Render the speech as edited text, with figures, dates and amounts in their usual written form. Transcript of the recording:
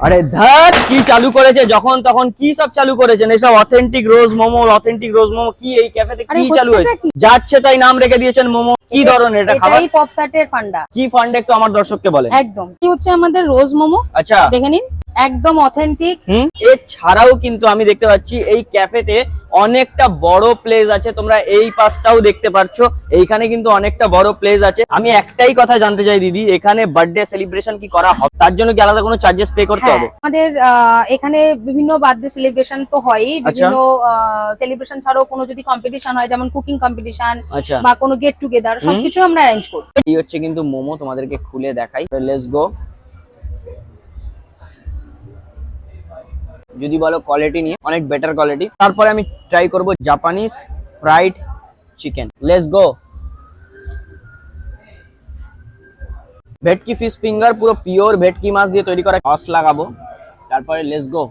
আরে ধ্যাত কি চালু করেছে, যখন তখন কি সব চালু করেছেন এসব অথেন্টিক রোজ মোমো কি এই ক্যাফেতে কি চালু হয়েছে? যাচ্ছে তাই নাম রেখে দিয়েছেন মোমো। কি ধরনের এটা খাবার? এটাই পপসাটের ফান্ডা। কি ফান্ড একটু আমার দর্শককে বলেন। একদম কি হচ্ছে আমাদের রোজ মোমো, আচ্ছা দেখে নিন একদম অথেন্টিক। এছাড়াও কিন্তু আমি দেখতে পাচ্ছি এই ক্যাফেতে অনেকটা বড় প্লেস আছে, তোমরা এই পাশটাও দেখতে পাচ্ছো, এইখানে কিন্তু অনেকটা বড় প্লেস আছে। আমি একটাই কথা জানতে চাই দিদি, এখানে বার্থডে সেলিব্রেশন কি করা হবে? তার জন্য কি আলাদা কোনো চার্জেস পে করতে হবে? আমাদের এখানে বিভিন্ন বার্থডে সেলিব্রেশন তো হয়ই, বিভিন্ন সেলিব্রেশন ছাড়াও কোনো যদি কম্পিটিশন হয়, যেমন কুকিং কম্পিটিশন বা কোনো গেট টুগেদার, সবকিছু আমরা অ্যারেঞ্জ করি। এই হচ্ছে কিন্তু মোমো, তোমাদেরকে খুলে দেখাই। Let's go. যদি বলো কোয়ালিটি নিয়ে, অনেক বেটার কোয়ালিটি। তারপরে আমি ট্রাই করব Japanese fried chicken. Let's go. ভেটকি ফিশ ফিঙ্গার, পুরো পিওর ভেটকি মাছ দিয়ে তৈরি করা, সস লাগাবো, তারপরে লেটস গো।